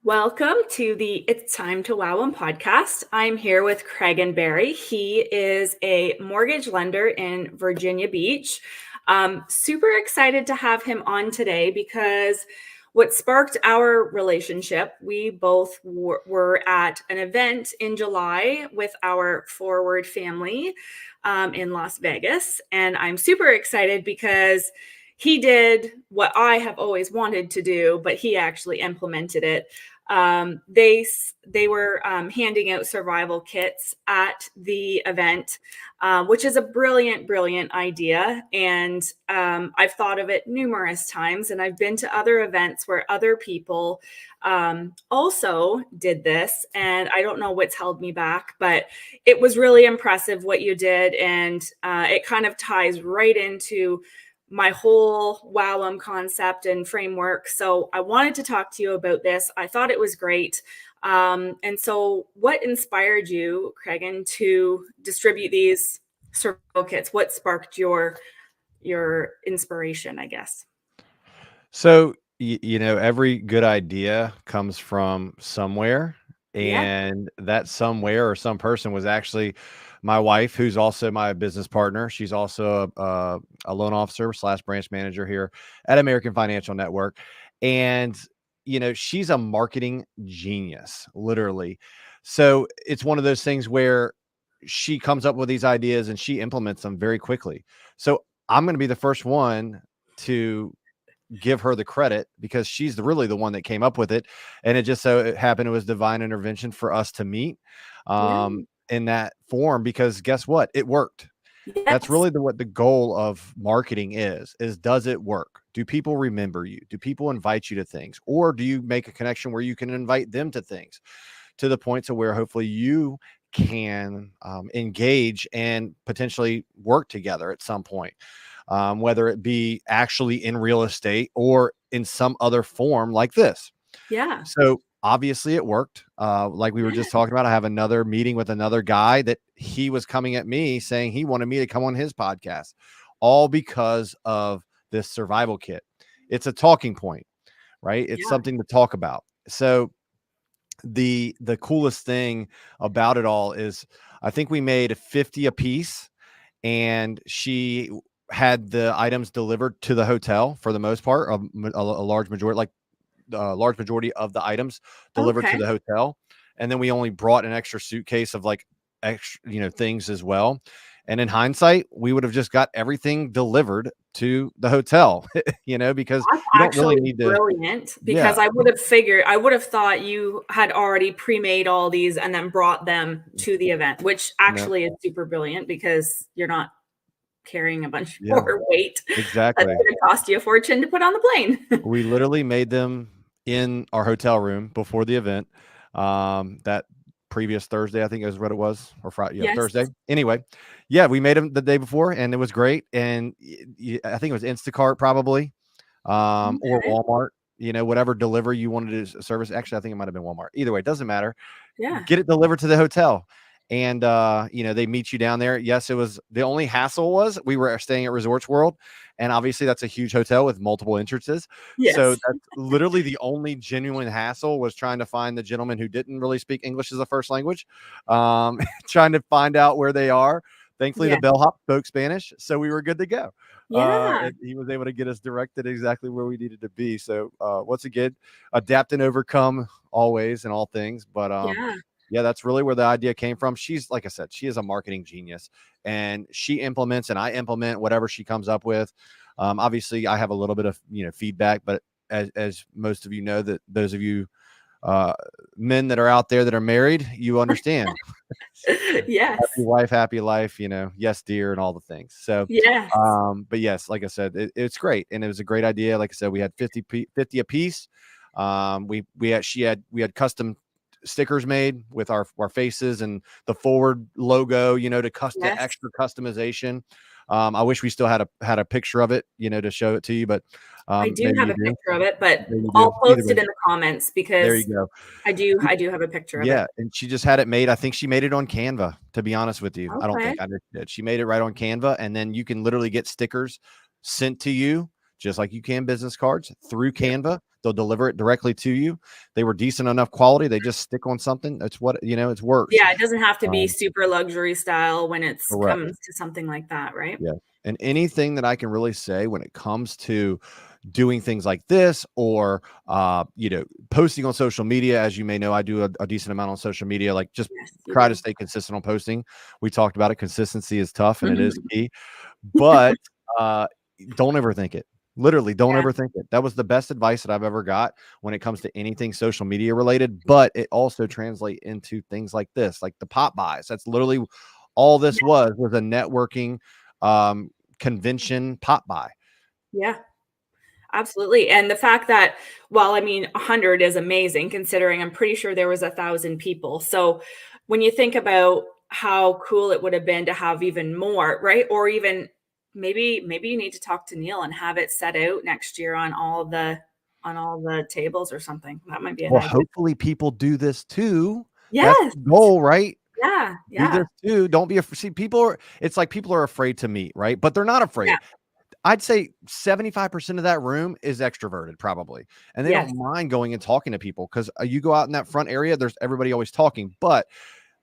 Welcome to the It's Time to Wow 'Em podcast. I'm here with Creagan Barry. He is a mortgage lender in Virginia Beach. Super excited to have him on today because what sparked our relationship, we both were at an event in July with our Forward family in Las Vegas. And I'm super excited because he did what I have always wanted to do, but he actually implemented it. They were handing out survival kits at the event, which is a brilliant idea. And I've thought of it numerous times, and I've been to other events where other people also did this. And I don't know what's held me back, but it was really impressive what you did, and it kind of ties right into my whole WowM concept and framework. So I wanted to talk to you about this. I thought it was great. And so what inspired you, Creagan, to distribute these survival kits? What sparked your inspiration, I guess? So, every good idea comes from somewhere. Yeah. And that somewhere or some person was actually my wife, who's also my business partner. She's also a loan officer / branch manager here at American Financial Network. And, she's a marketing genius, literally. So it's one of those things where she comes up with these ideas and she implements them very quickly. So I'm going to be the first one to give her the credit because she's really the one that came up with it. And it just so happened it was divine intervention for us to meet Yeah. in that form, because guess what? It worked. That's Yes. really what the goal of marketing is does it work? Do people remember you? Do people invite you to things? Or do you make a connection where you can invite them to things to the point to where hopefully you can engage and potentially work together at some point? Whether it be actually in real estate or in some other form like this. Yeah. So obviously it worked. Like we were Yeah. just talking about, I have another meeting with another guy that he was coming at me saying he wanted me to come on his podcast, all because of this survival kit. It's a talking point, right? It's Yeah. something to talk about. So the coolest thing about it all is I think we made 50 a piece, and she had the items delivered to the hotel for the most part, a large majority, like a large majority of the items delivered to Okay. the hotel. And then we only brought an extra suitcase of like extra, things as well. And in hindsight, we would have just got everything delivered to the hotel, because That's you don't really actually need to. brilliant Yeah. because I would have thought you had already pre-made all these and then brought them to the event, which No. actually is super brilliant because you're not carrying a bunch Yeah, more weight that's exactly. going to cost you a fortune to put on the plane. We literally made them in our hotel room before the event. That previous Thursday, I think is what it was, or Friday, yeah, Yes. Thursday. Anyway, yeah, we made them the day before, and it was great. And I think it was Instacart probably, or Okay. Walmart. Whatever delivery you wanted to service. Actually, I think it might have been Walmart. Either way, it doesn't matter. Yeah. Get it delivered to the hotel. And they meet you down there. Yes, it was the only hassle was we were staying at Resorts World, and obviously that's a huge hotel with multiple entrances. So Yes. that's literally the only genuine hassle was trying to find the gentleman who didn't really speak English as a first language, trying to find out where they are. Thankfully, the Yeah. bellhop spoke Spanish, so we were good to go. Yeah. And he was able to get us directed exactly where we needed to be. So once again, adapt and overcome always in all things. But Yeah. yeah, that's really where the idea came from. She's, like I said, she is a marketing genius, and she implements and I implement whatever she comes up with. Obviously, I have a little bit of feedback, but as most of you know, that those of you men that are out there that are married, you understand. Happy Yes. wife, happy life. Yes, dear, and all the things. So, Yes. but yes, like I said, it's great, and it was a great idea. Like I said, we had 50 a piece. We had custom stickers made with our faces and the Forward logo, to Yes. extra customization. I wish we still had a picture of it, to show it to you, but I do maybe have you a do. picture of it, but Maybe you do. I'll Either post way, it in the comments there because you go. I do have a picture of it. Yeah, and she just had it made. I think she made it on Canva, to be honest with you. I don't Okay. think I did. She made it right on Canva, and then you can literally get stickers sent to you just like you can business cards through Yep. Canva. They'll deliver it directly to you. They were decent enough quality. They just stick on something. That's what, it works. Yeah, it doesn't have to be Um, super luxury style when it's correct. comes to something like that, right? Yeah. And anything that I can really say when it comes to doing things like this, or posting on social media, as you may know, I do a decent amount on social media, like just Yes, you try to do. stay consistent on posting. We talked about it. Consistency is tough and it is Mhm. key, but uh, don't overthink it. Literally, don't Yeah, overthink it. That was the best advice that I've ever got when it comes to anything social media related, but it also translates into things like this, like the pop buys. That's literally all this was a networking um, convention pop buy. yeah, absolutely, and the fact that, well, I mean, 100 is amazing considering I'm pretty sure there was 1,000 people, so when you think about how cool it would have been to have even more, right? Or even maybe you need to talk to Neil and have it set out next year on all the tables or something. That might be an Well, idea. hopefully people do this too. That's Yes. the goal, right? Yeah, Do yeah, this too. Don't be afraid. See, it's like people are afraid to meet, right? But they're not yeah, afraid. I'd say 75% of that room is extroverted, probably. And they yes, don't mind going and talking to people because you go out in that front area, there's everybody always talking. But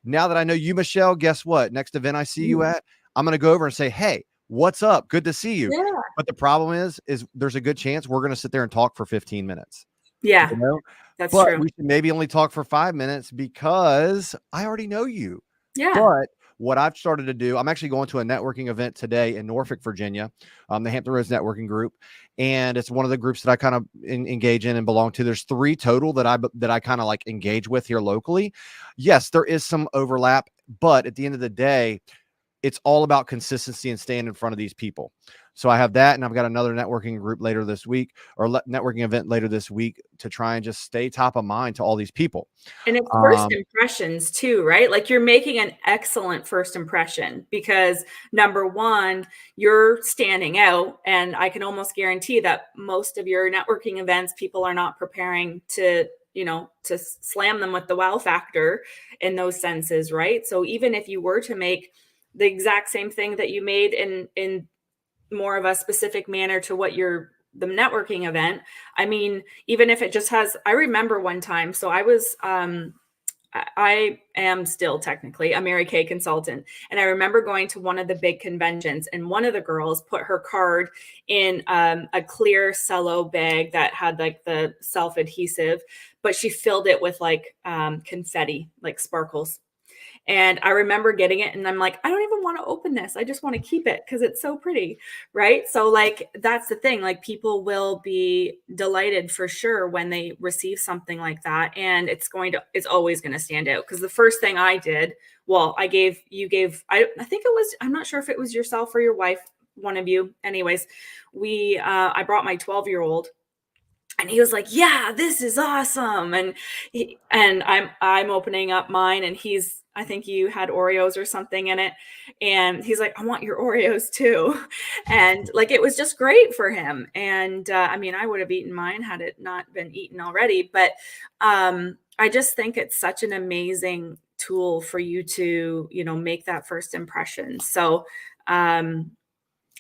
now that I know you, Michelle, guess what? Next event I see you mhm, at, I'm going to go over and say, hey, what's up? Good to see you. yeah, But the problem is there's a good chance we're going to sit there and talk for 15 minutes, yeah, that's but true. we should maybe only talk for 5 minutes because I already know you. Yeah, But what I've started to do, I'm actually going to a networking event today in Norfolk, Virginia, the Hampton Roads Networking Group, and it's one of the groups that I kind of engage in and belong to. There's 3 total that I kind of like engage with here locally. Yes, there is some overlap, but at the end of the day, it's all about consistency and staying in front of these people. So I have that, and I've got another networking group later this week, or networking event later this week, to try and just stay top of mind to all these people. and it's first Um, impressions too, right? Like, you're making an excellent first impression because, number 1, you're standing out, and I can almost guarantee that most of your networking events, people are not preparing to, to slam them with the wow factor in those senses, right? So even if you were to make the exact same thing that you made in more of a specific manner to what you're the networking event. I mean, even if it just has, I remember one time, so I was, I am still technically a Mary Kay consultant. And I remember going to one of the big conventions, and one of the girls put her card in a clear cello bag that had like the self adhesive, but she filled it with like confetti, like sparkles. And I remember getting it and I'm like, I don't even want to open this. I just want to keep it because it's so pretty. Right. So, like, that's the thing. Like, people will be delighted for sure when they receive something like that. And it's always going to stand out. Because the first thing I did, well, I think it was, I'm not sure if it was yourself or your wife, one of you. Anyways, I brought my 12-year-old, and he was like, "Yeah, this is awesome." And I'm opening up mine, and I think you had Oreos or something in it, and he's like, "I want your Oreos too." And like, it was just great for him. And I mean, I would have eaten mine had it not been eaten already, but I just think it's such an amazing tool for you to, make that first impression. So um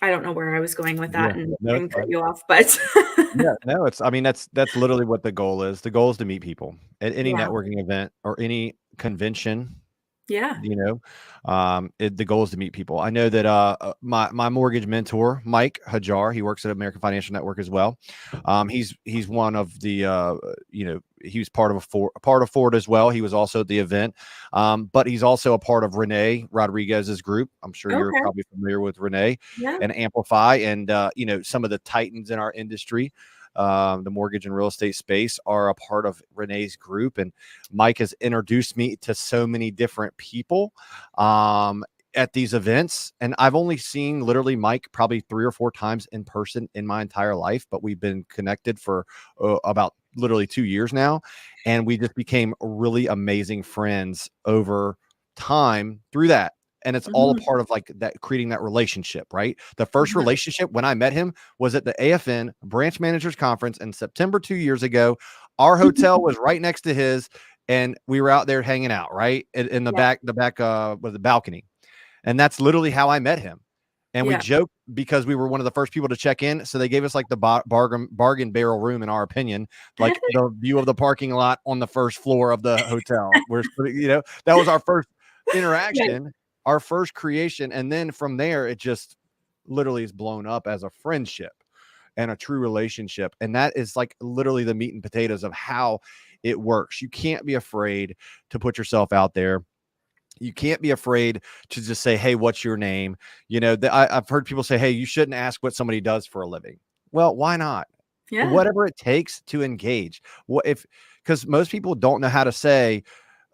I don't know where I was going with yeah, that no, it's and cut fine. you off, but Yeah, no, I mean, that's literally what the goal is. The goal is to meet people at any yeah. networking event or any convention. Yeah. The goal is to meet people. I know that my mortgage mentor, Mike Hajar, he works at American Financial Network as well. He's one of the he was part of Ford as well. He was also at the event, but he's also a part of Renee Rodriguez's group. I'm sure you're Okay. probably familiar with Renee Yeah. and Amplify, and some of the titans in our industry. The mortgage and real estate space are a part of Renee's group, and Mike has introduced me to so many different people at these events. And I've only seen literally Mike probably 3 or 4 times in person in my entire life, but we've been connected for about literally 2 years now. And we just became really amazing friends over time through that. And it's all a Mhm. part of like that, creating that relationship, right? The first Mhm. relationship when I met him was at the AFN Branch Managers Conference in September 2 years ago. Our hotel was right next to his, and we were out there hanging out, right in the Yeah. back, with the balcony, and that's literally how I met him. And we Yeah. joked because we were one of the first people to check in. So they gave us like the bargain barrel room, in our opinion, like the view of the parking lot on the first floor of the hotel. That was our first Right. interaction, our first creation. And then from there, it just literally is blown up as a friendship and a true relationship. And that is like literally the meat and potatoes of how it works. You can't be afraid to put yourself out there. You can't be afraid to just say, hey, what's your name? I've heard people say, hey, you shouldn't ask what somebody does for a living. Well, why not? Yeah. Whatever it takes to engage. Because most people don't know how to say,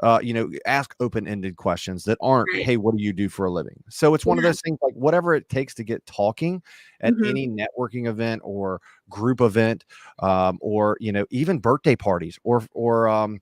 ask open-ended questions that aren't, Right. hey, what do you do for a living? So it's one of Yeah. those things, like whatever it takes to get talking at Mhm. any networking event or group event, or, even birthday parties or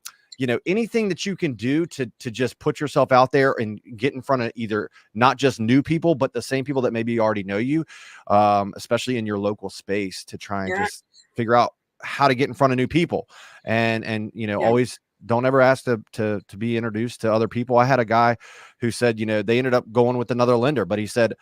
anything that you can do to just put yourself out there and get in front of either not just new people, but the same people that maybe already know you, especially in your local space, to try and Yeah. just figure out how to get in front of new people. And Yeah. always don't ever ask to be introduced to other people. I had a guy who said, they ended up going with another lender, but he said,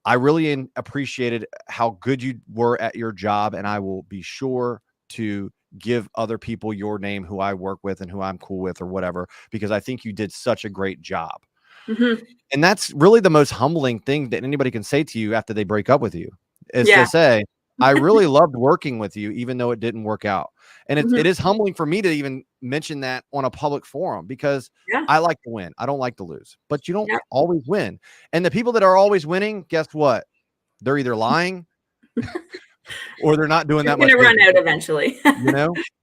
I really appreciated how good you were at your job, and I will be sure to give other people your name who I work with and who I'm cool with or whatever, because I think you did such a great job. Mhm. And that's really the most humbling thing that anybody can say to you after they break up with you, is Yeah. to say, I really loved working with you, even though it didn't work out. And it Mhm. is humbling for me to even mention that on a public forum, because Yeah. I like to win. I don't like to lose, but you don't Yep. always win. And the people that are always winning, guess what? They're either lying or they're not doing You're that much gonna run paper, out eventually.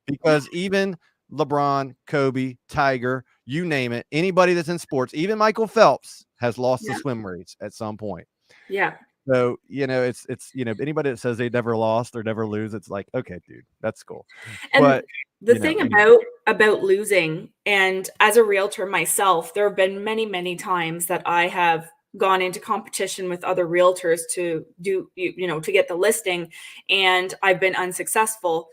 because even LeBron, Kobe, Tiger, you name it, anybody that's in sports, even Michael Phelps has lost the Yeah. swim race at some point. Yeah. So, it's anybody that says they never lost or never lose, it's like, okay, dude, that's cool. And But, the thing about losing, and as a realtor myself, there have been many, many times that I have gone into competition with other realtors to to get the listing, and I've been unsuccessful.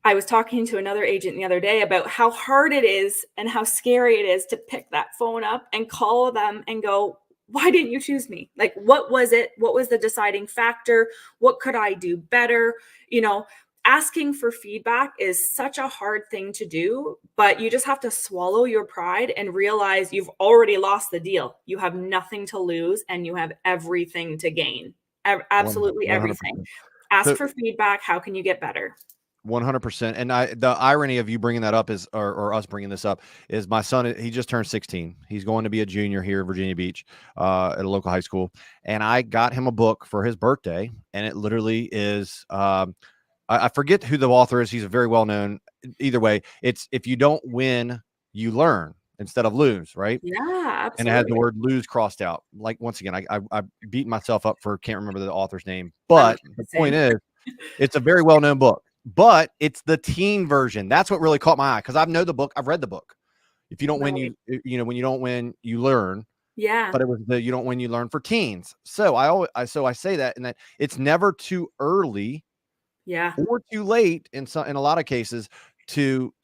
I was talking to another agent the other day about how hard it is and how scary it is to pick that phone up and call them and go, why didn't you choose me? Like, what was it? What was the deciding factor? What could I do better? You know, asking for feedback is such a hard thing to do, but you just have to swallow your pride and realize you've already lost the deal. You have nothing to lose and you have everything to gain. Absolutely everything. 100%. Ask So for feedback. How can you get better? 100%. And the irony of you bringing that up is, or us bringing this up, is my son, he just turned 16. He's going to be a junior here in Virginia Beach, at a local high school. And I got him a book for his birthday. And it literally is, I forget who the author is. He's a very well-known. Either way, it's, if you don't win, you learn instead of lose. Right. Yeah, And it has the absolutely. word lose crossed out. Like, once again, I beat myself up for, can't remember the author's name, I'm but the the point same. is, it's a very well-known book, but it's the teen version. That's what really caught my eye, because I've know the book. I've read the book. If you don't win, Right. when you don't win, you learn. Yeah. But it was the you don't win, you learn for teens. So I say that, and that it's never too early Yeah. or too late in a lot of cases to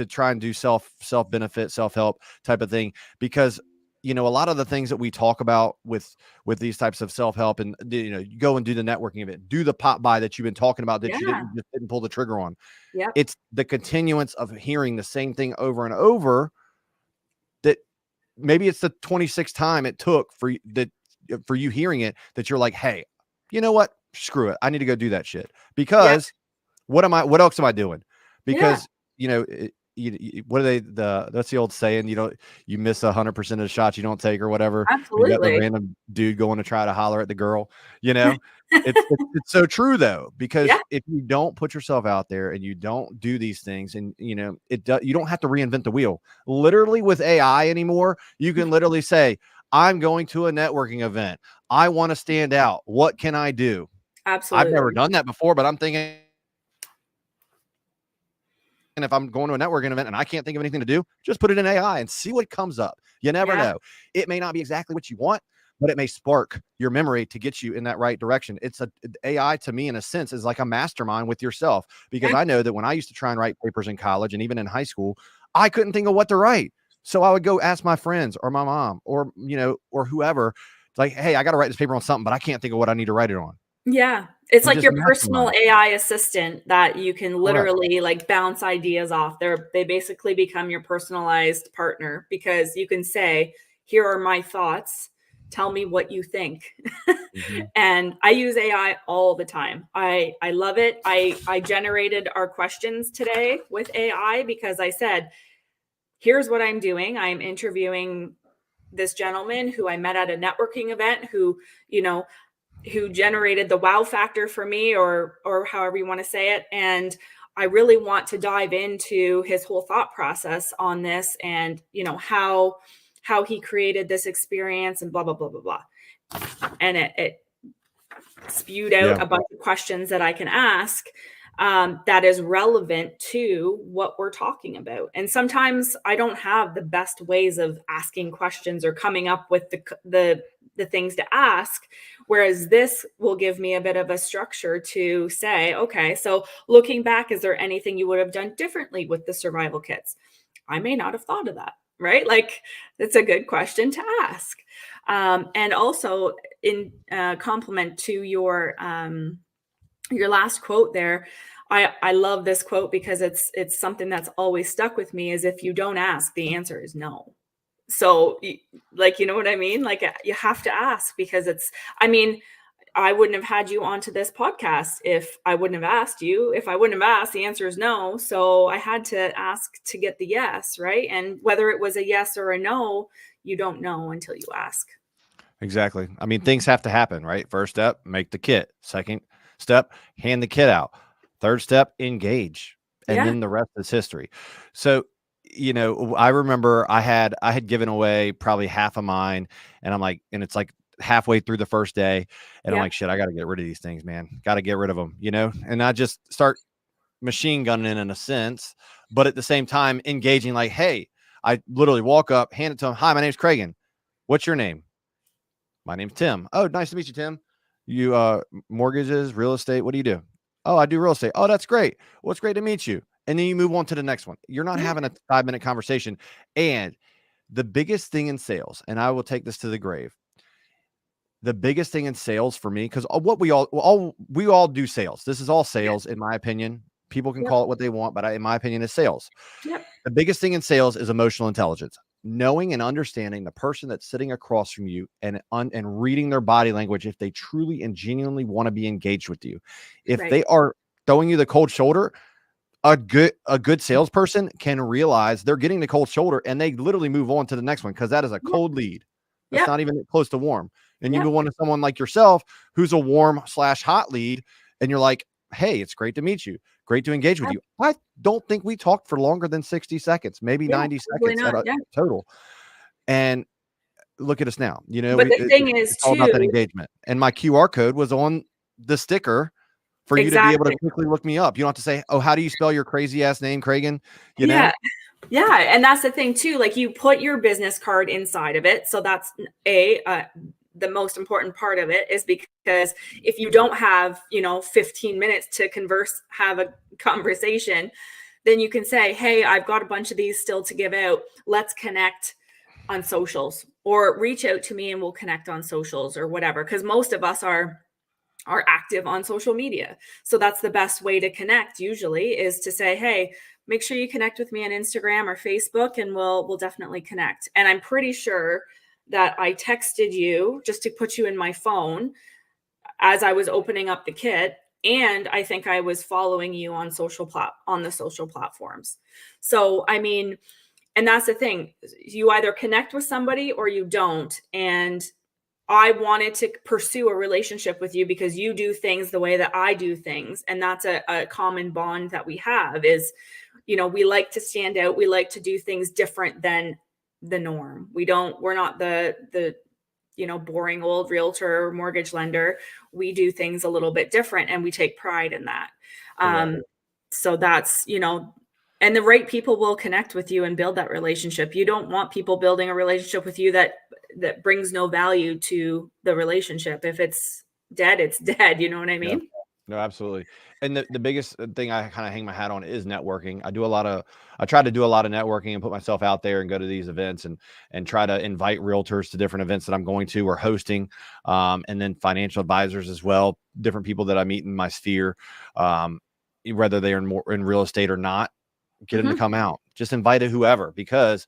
try and do self benefit, self-help type of thing, because a lot of the things that we talk about with these types of self-help, and you go and do the networking event, do the pop by that you've been talking about that you Yeah. didn't pull the trigger on. Yep. It's the continuance of hearing the same thing over and over, that maybe it's the 26th time it took for you hearing it, that you're like, hey, you know what, screw it, I need to go do that shit, Yep. because what else am I doing? Yeah. Because what are that's the old saying, you miss 100% of the shots you don't take, or whatever. You got the Absolutely. random dude going to try to holler at the girl. you know it's so true, though, Yeah. because if you don't put yourself out there and you don't do these things, and you don't have to reinvent the wheel. Literally, with AI anymore, you can literally say, I'm going to a networking event, I want to stand out, what can I do? I've never Absolutely. done that before, but I'm thinking, and if I'm going to a networking event and I can't think of anything to do, just put it in AI and see what comes up. You never Yeah. know. It may not be exactly what you want, but it may spark your memory to get you in that right direction. AI, to me, in a sense, is like a mastermind with yourself, because Yeah. I know that when I used to try and write papers in college and even in high school, I couldn't think of what to write. So I would go ask my friends or my mom or whoever, like, hey, I got to write this paper on something, but I can't think of what I need to write it on. Yeah. It's And like just your personal mastermind. AI assistant that you can Correct. literally like bounce ideas off. They basically become your personalized partner because you can say, here are my thoughts. Tell me what you think. Mhm. And I use AI all the time. I love it. I generated our questions today with AI because I said, here's what I'm doing. I'm interviewing this gentleman who I met at a networking event who generated the wow factor for me, or however you want to say it. And I really want to dive into his whole thought process on this, and how he created this experience, and blah blah blah blah blah. And it spewed Yeah. out a bunch of questions that I can ask, that is relevant to what we're talking about. And sometimes I don't have the best ways of asking questions or coming up with the things to ask, whereas this will give me a bit of a structure to say, okay, so looking back, is there anything you would have done differently with the survival kits? I may not have thought of that, right? Like, it's a good question to ask. And also, in compliment to your last quote there, I love this quote because it's something that's always stuck with me, is if you don't ask, the answer is no. So, like, you know what I mean? Like, you have to ask, because I mean, I wouldn't have had you onto this podcast if I wouldn't have asked you. If I wouldn't have asked, the answer is no. So I had to ask to get the yes, right? And whether it was a yes or a no, you don't know until you ask. Exactly. I mean, things have to happen, right? First step, make the kit. Second step, hand the kit out. Third step, engage. And Yeah. then the rest is history. So, I remember I had given away probably half of mine, and I'm like, and it's like halfway through the first day, and I'm Yeah. like, shit, I got to get rid of these things, man. Got to get rid of them, and I just start machine gunning in a sense, but at the same time engaging, like, hey, I literally walk up, hand it to him. Hi, my name's Creagan. What's your name? My name's Tim. Oh, nice to meet you, Tim. You mortgages, real estate. What do you do? Oh, I do real estate. Oh, that's great. Well, it's great to meet you. And then you move on to the next one. You're not Yeah. having a 5-minute conversation. And the biggest thing in sales, and I will take this to the grave. The biggest thing in sales for me, because what we all do sales. This is all Yeah. sales, in my opinion. People can Yep. call it what they want, but in my opinion, it's sales. Yep. The biggest thing in sales is emotional intelligence. Knowing and understanding the person that's sitting across from you, and reading their body language if they truly and genuinely want to be engaged with you. If Right. they are throwing you the cold shoulder, a good salesperson can realize they're getting the cold shoulder, and they literally move on to the next one, because that is a Yep. cold lead. That's Yep. not even close to warm. And you Yep. move on to someone like yourself, who's a warm/hot lead, and you're like, hey, it's great to meet you. Great to engage with Yep. you. I don't think we talked for longer than 60 seconds, maybe Yeah. 90 Probably seconds at not. a Yeah. total. And look at us now. But the thing is, It's all about that too, engagement. And my QR code was on the sticker for you to be able to exactly. quickly look me up. You don't have to say, oh, how do you spell your crazy ass name, Creagan? You Yeah. know? Yeah, and that's the thing too. Like, you put your business card inside of it, so that's the most important part of it, is because if you don't have 15 minutes to have a conversation, then you can say, "Hey, I've got a bunch of these still to give out. Let's connect on socials, or reach out to me and we'll connect on socials, or whatever." Because most of us are active on social media. So that's the best way to connect, usually, is to say, "Hey, make sure you connect with me on Instagram or Facebook, and we'll definitely connect." And I'm pretty sure that I texted you just to put you in my phone as I was opening up the kit, and I think I was following you on on the social platforms. So, I mean, and that's the thing. You either connect with somebody or you don't. And I wanted to pursue a relationship with you because you do things the way that I do things. And that's a common bond that we have, is, we like to stand out. We like to do things different than the norm. We're not the boring old realtor or mortgage lender. We do things a little bit different, and we take pride in that. Correct. So that's, and the right people will connect with you and build that relationship. You don't want people building a relationship with you that brings no value to the relationship. If it's dead, it's dead. You know what I Yeah. mean? No, absolutely. And the biggest thing I kind of hang my hat on is networking. I try to do a lot of networking and put myself out there and go to these events and try to invite realtors to different events that I'm going to or hosting. And then financial advisors as well, different people that I meet in my sphere, whether they're in real estate or not, get them to come out, just invite whoever, because,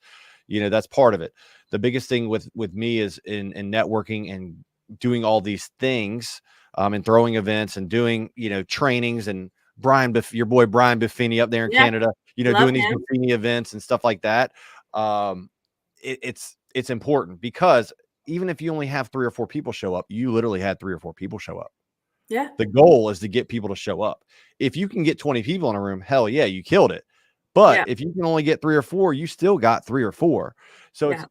that's part of it. The biggest thing with me is in networking and doing all these things, and throwing events and doing, trainings, and your boy Brian Buffini up there in Yep. Canada, Love doing these him. Buffini events and stuff like that. It's important, because even if you only have 3 or 4 people show up, you literally had 3 or 4 people show up. Yeah. The goal is to get people to show up. If you can get 20 people in a room, hell yeah, you killed it. But Yeah. if you can only get 3 or 4, you still got 3 or 4. So Yeah.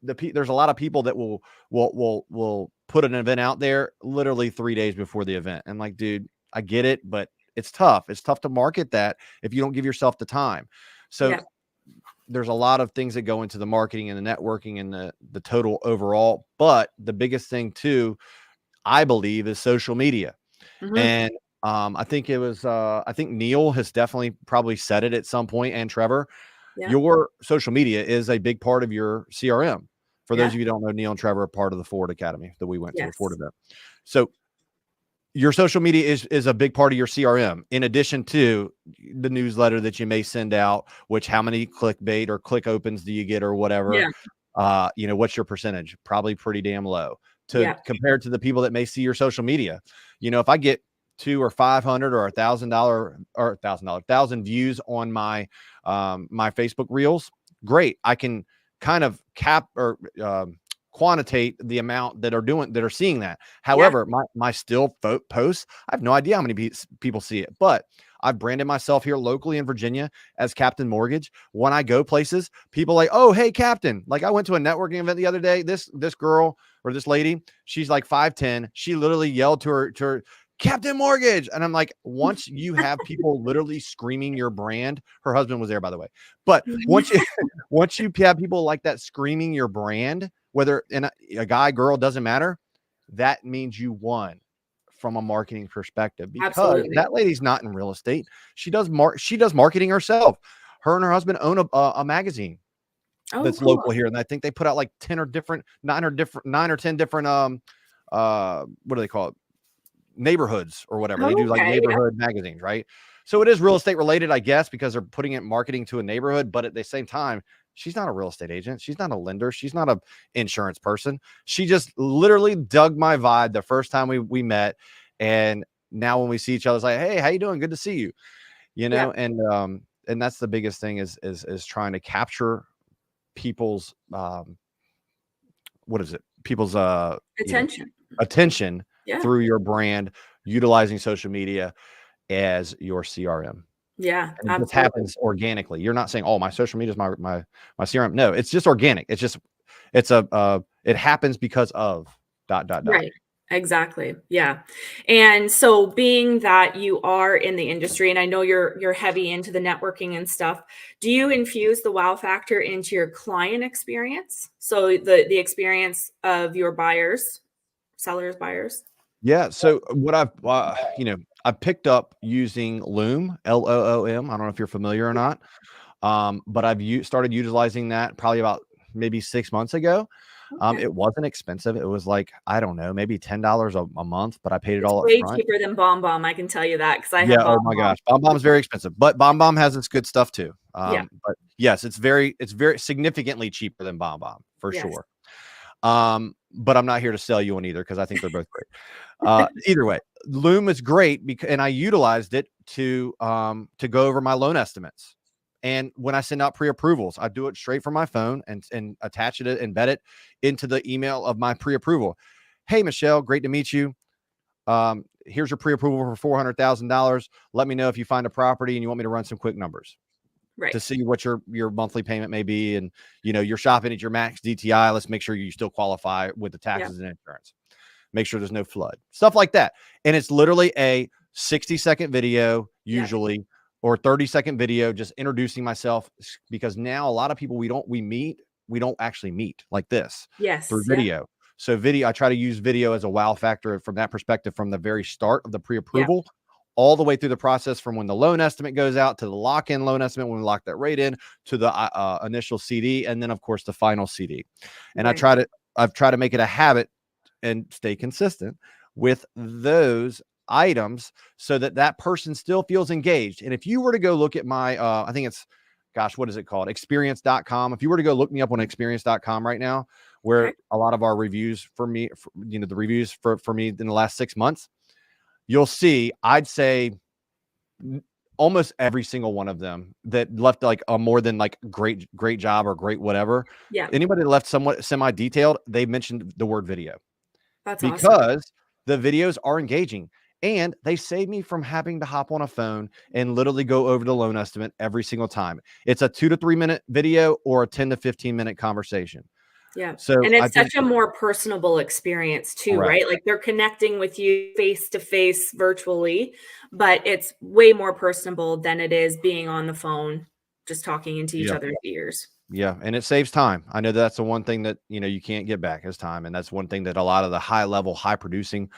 there's a lot of people that will put an event out there literally 3 days before the event. And like, dude, I get it, but it's tough. It's tough to market that if you don't give yourself the time. So Yeah. there's a lot of things that go into the marketing and the networking and the total overall. But the biggest thing too, I believe, is social media. Hmm. And I think I think Neil has definitely probably said it at some point, and Trevor, Yeah. your social media is a big part of your CRM. For those Yeah. of you who don't know, Neil and Trevor are part of the Ford Academy that we went to, the Ford Yes. event. So your social media is a big part of your CRM, in addition to the newsletter that you may send out, which how many clickbait or click opens do you get or whatever? Yeah. What's your percentage? Probably pretty damn low to Yeah. compared to the people that may see your social media. If I get 2 or 500 or $1,000 or $1,000 views on my my Facebook reels, great. I can kind of cap or quantitate the amount that are seeing that. Yeah. However, my still posts, I have no idea how many people see it, but I've branded myself here locally in Virginia as Captain Mortgage. When I go places, people like, oh, hey, Captain. Like, I went to a networking event the other day. This girl or this lady, she's like 5'10". She literally yelled to her Captain Mortgage. And I'm like, once you have people literally screaming your brand, her husband was there, by the way. But once you have people like that screaming your brand, whether a guy, girl, doesn't matter, that means you won from a marketing perspective, because Absolutely. that lady's not in real estate. She does marketing herself. Her and her husband own a magazine Oh, that's cool. local here, and I think they put out like 9 or 10 different what do they call it, neighborhoods or whatever. They do like Okay. Yeah. neighborhood magazines, right? So it is real estate related, I guess, because they're putting it marketing to a neighborhood. But at the same time, she's not a real estate agent. She's not a lender. She's not a insurance person. She just literally dug my vibe the first time we met. And now when we see each other, it's like, hey, how you doing? Good to see you. Yeah. And that's the biggest thing is trying to capture people's what is it? People's Attention. attention Yeah. through your brand, utilizing social media as your CRM. Yeah. And it just Absolutely. happens organically. You're not saying, "Oh, my social media is my CRM." No, it's just organic. It happens because of ... Right. Exactly. Yeah. And so being that you are in the industry and I know you're heavy into the networking and stuff, do you infuse the wow factor into your client experience? So the experience of your buyers, sellers, buyers? Yeah. So what I picked up using Loom, Loom. I don't know if you're familiar or not. But started utilizing that probably about maybe 6 months ago. Okay. It wasn't expensive. It was like, I don't know, maybe $10 a month, but I paid it It's all up way front. cheaper than BombBomb, I can tell you that because I have Yeah. Oh my BombBomb. gosh. BombBomb is very expensive, but BombBomb has its good stuff too. Yeah. But yes, it's very significantly cheaper than BombBomb for Yes. sure. But I'm not here to sell you one either, because I think they're both great. Either way, Loom is great and I utilized it to go over my loan estimates. And when I send out pre-approvals, I do it straight from my phone and attach it, embed it into the email of my pre-approval. Hey, Michelle, great to meet you. Here's your pre-approval for $400,000. Let me know if you find a property and you want me to run some quick numbers Right. to see what your monthly payment may be. And, you're shopping at your max DTI. Let's make sure you still qualify with the Yeah. taxes and insurance. Make sure there's no flood, stuff like that. And it's literally a 60-second video, Yeah. usually, or 30-second video, just introducing myself, because now a lot of people we don't actually meet like this through Yes. Yeah. video. So I try to use video as a wow factor from that perspective, from the very start of the Yeah. pre-approval all the way through the process, from when the loan estimate goes out to the lock-in loan estimate, when we lock that rate in, to the initial CD, and then of course the final CD. And Right. I've tried to make it a habit and stay consistent with those items so that that person still feels engaged. And if you were to go look at my, I think it's, gosh, what is it called? Experience.com. If you were to go look me up on experience.com right now, where Okay. a lot of our reviews for me, the reviews for me in the last 6 months, you'll see, I'd say almost every single one of them that left like a more than like great job or great whatever. Yeah. Anybody that left somewhat semi-detailed, they mentioned the word video, That's awesome. because the videos are engaging and they save me from having to hop on a phone and literally go over the loan estimate every single time. It's a 2 to 3 minute video or a 10 to 15 minute conversation. Yeah. So And I it's think such a more personable experience too, correct. right? Like they're connecting with you face to face virtually, but it's way more personable than it is being on the phone, just talking into each Yeah. other's ears. Yeah. And it saves time. I know that's the one thing that, you can't get back is time. And that's one thing that a lot of the high level, high producing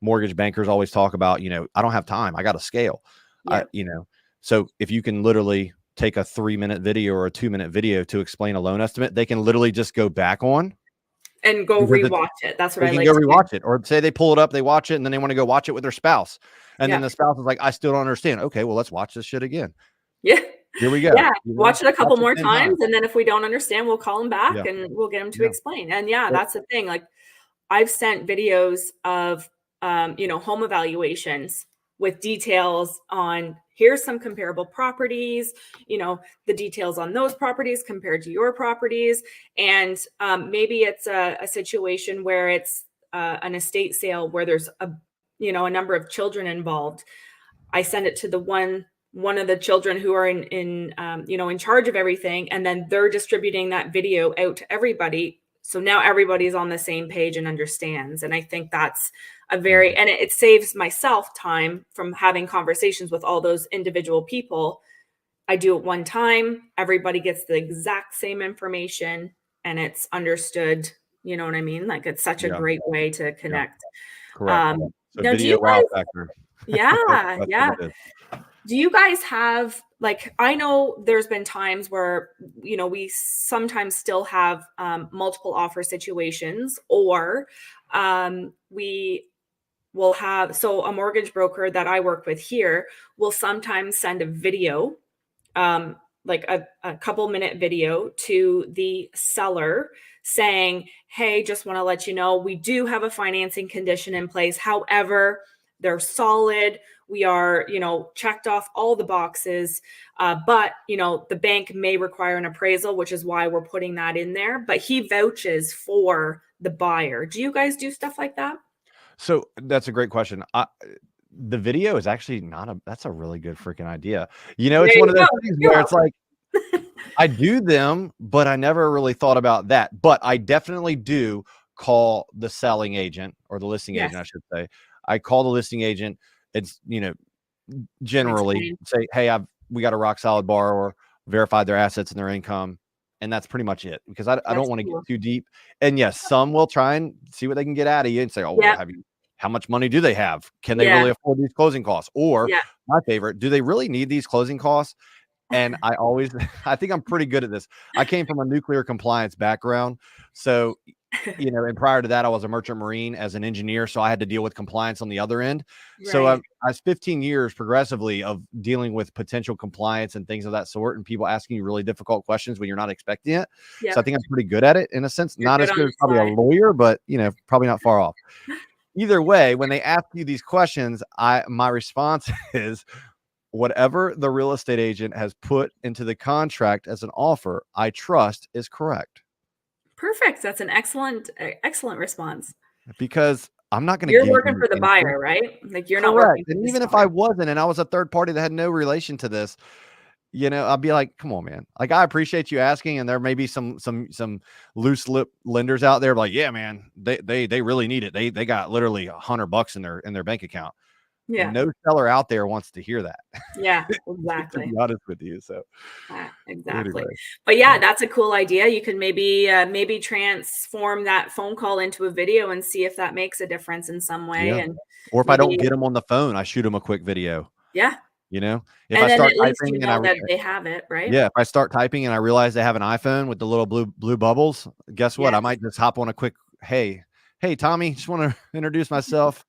mortgage bankers always talk about. I don't have time. I got to scale. Yeah. So if you can literally take a 3-minute video or a 2-minute video to explain a loan estimate, they can literally just go back on And go because rewatch it. That's what they I can like go to do. rewatch it, or say they pull it up, they watch it, and then they want to go watch it with their spouse. And then Yeah. the spouse is like, I still don't understand. Okay, well, let's watch this shit again. Yeah. Here we go. Yeah. Watch it a couple Watch it more 10 times. times. And then if we don't understand, we'll call them back Yeah. and we'll get them to Yeah. explain. And yeah, Well, that's the thing. Like I've sent videos of, home evaluations with details on here's some comparable properties, the details on those properties compared to your properties. And maybe it's a situation where it's an estate sale where there's a number of children involved. I send it to the one of the children who are in charge of everything, and then they're distributing that video out to everybody. So now everybody's on the same page and understands. And I think that's and it saves myself time from having conversations with all those individual people. I do it one time, everybody gets the exact same information and it's understood. You know what I mean? Like it's such a yeah, great way to yeah, connect. correct. So Now, do video you wow guys, factor. yeah, That's yeah. what it is. Do you guys have like I know there's been times where we sometimes still have multiple offer situations, or we will have a mortgage broker that I work with here will sometimes send a video, um, like a couple minute video to the seller saying, hey, just want to let you know we do have a financing condition in place. However, they're solid. We are, checked off all the boxes. But, the bank may require an appraisal, which is why we're putting that in there. But he vouches for the buyer. Do you guys do stuff like that? So that's a great question. The video is actually that's a really good freaking idea. There It's one you of go. those things You're where it's welcome. like, I do them, but I never really thought about that. But I definitely do call the selling agent, or the listing Yes. agent, I should say. I call the listing agent. It's, generally Explain. say, hey, we got a rock solid borrower, verified their assets and their income. And that's pretty much it, because I That's don't want to get cool. too deep. And yes, some will try and see what they can get out of you and say, oh, well, Yeah. how much money do they have? Can they Yeah. really afford these closing costs? Or Yeah. my favorite, do they really need these closing costs? And I always, I think I'm pretty good at this. I came from a nuclear compliance background. So, and prior to that, I was a merchant marine as an engineer. So I had to deal with compliance on the other end. So Right. I was 15 years progressively of dealing with potential compliance and things of that sort, and people asking you really difficult questions when you're not expecting it. So I Yep. think I'm pretty good at it in a sense, You're not good as on good the as probably a fly. lawyer, but probably not far off. Either way, when they ask you these questions, my response is, whatever the real estate agent has put into the contract as an offer, I trust is correct. Perfect. That's an excellent response. Because I'm not going to You're give working you for the anything. buyer, right? Like you're not Correct. working for And the even if I seller. wasn't, and I was a third party that had no relation to this, I'd be like, come on, man. Like, I appreciate you asking. And there may be some loose lip lenders out there like, yeah, man, they really need it. They got literally $100 in their bank account. Yeah. No seller out there wants to hear that. Yeah, To exactly. be honest with you. So Exactly. anyway, But yeah, yeah. that's a cool idea. You can maybe transform that phone call into a video and see if that makes a difference in some way. Yeah. And Or if I don't maybe, get them on the phone, I shoot them a quick video, yeah. you know? If I And then start at least you typing and know that they have it, right? yeah, if I start typing and I realize they have an iPhone with the little blue bubbles, guess what? I Yes. might just hop on a quick, "Hey, Tommy, just wanna introduce myself,"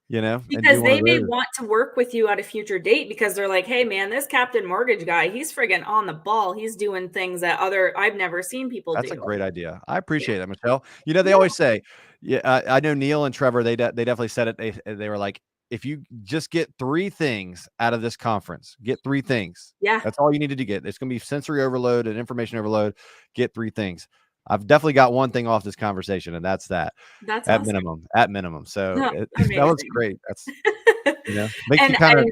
and do Because one they of may those. want to work with you at a future date because they're like, "Hey, man, this Captain Mortgage guy, he's friggin' on the ball. He's doing things that I've never seen people That's a do." great idea. I Yeah. appreciate that, Michelle. They Yeah. always say, yeah, I know Neil and Trevor, they definitely said it. They were like, "If you just get 3 things out of this conference, get 3 things. Yeah. That's all you needed to get. It's gonna be sensory overload and information overload. Get 3 things." I've definitely got one thing off this conversation, and that's that, That's at awesome. minimum, at minimum. So, No, that was amazing. great. That's makes you And kinda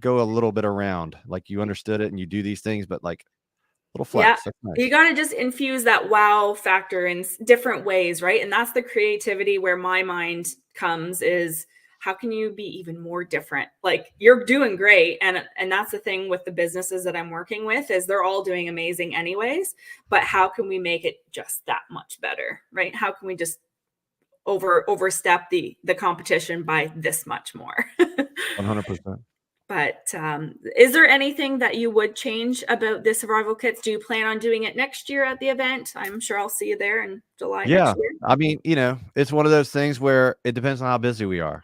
go a little bit around, like you understood it and you do these things, but, like, little yeah, flex. That's you nice. gotta just infuse that wow factor in different ways, right? And that's the creativity where my mind comes is how can you be even more different? Like you're doing great, and that's the thing with the businesses that I'm working with is they're all doing amazing anyways. But how can we make it just that much better, right? How can we just overstep the competition by this much more? 100%. But, is there anything that you would change about the survival kits? Do you plan on doing it next year at the event? I'm sure I'll see you there in July Yeah. next year. I mean, it's one of those things where it depends on how busy we are.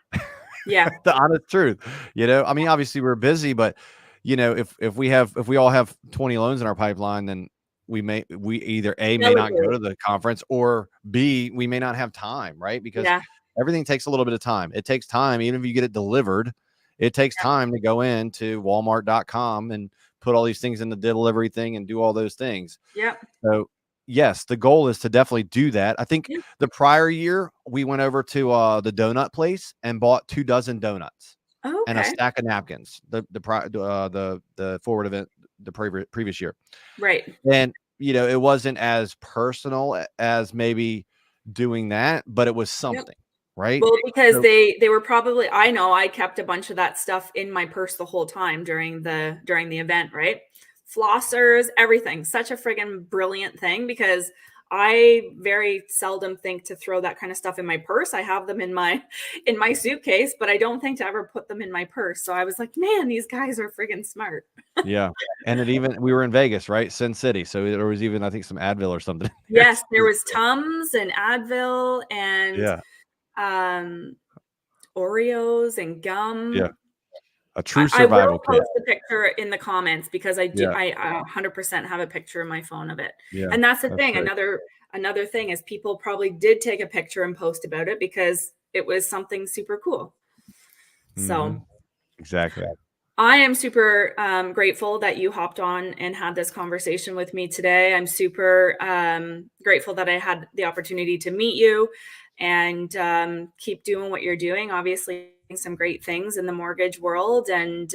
Yeah, The honest truth, I mean, obviously we're busy, but if we all have 20 loans in our pipeline, then we either A, may not go delegate. to the conference, or B, we may not have time, right? Because Yeah, everything takes a little bit of time. It takes time, even if you get it delivered, it takes time to go into Walmart.com and put all these things in the delivery thing and do all those things. yep, So, yes, the goal is to definitely do that. I think yeah. the prior year we went over to the donut place and bought 2 dozen donuts Oh, and a okay. stack of napkins. The forward event the previous year, Right. and it wasn't as personal as maybe doing that, but it was Yep. something, right? Well, because So they were probably I know I kept a bunch of that stuff in my purse the whole time during the event, right? Flossers, everything. Such a friggin' brilliant thing because I very seldom think to throw that kind of stuff in my purse. I have them in my in my suitcase, but I don't think to ever put them in my purse. So I was like, man, these guys are friggin' smart. yeah, and we were in Vegas, right? Sin City, so there was even I think some Advil or something in there Yes, there too. was Tums and Advil and Yeah, um Oreos and yeah, gum. a true I will survival kit. post a picture in the comments because Yeah, I 100% have a picture in my phone of it. yeah, And that's the that's thing, great. another thing is people probably did take a picture and post about it because it was something super cool. Mhm. So, Exactly. I am super, grateful that you hopped on and had this conversation with me today. I'm super, grateful that I had the opportunity to meet you and, keep doing what you're doing. Obviously, some great things in the mortgage world and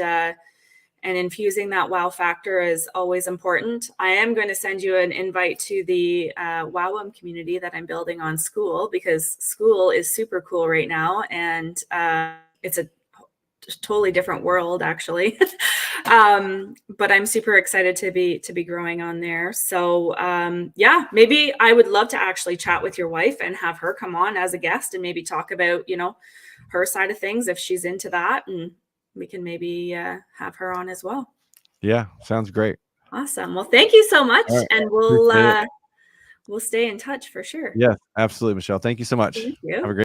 infusing that wow factor is always important. I am going to send you an invite to the WowM community that I'm building on School because School is super cool right now, and it's a totally different world actually. But I'm super excited to be growing on there. So yeah, maybe I would love to actually chat with your wife and have her come on as a guest and maybe talk about her side of things if she's into that, and we can maybe have her on as well. Yeah, sounds great. Awesome. Well, thank you so All much, right, and appreciate it. we'll stay in touch for sure. Yes, absolutely, Michelle. Thank you so much. Thank Have you. a great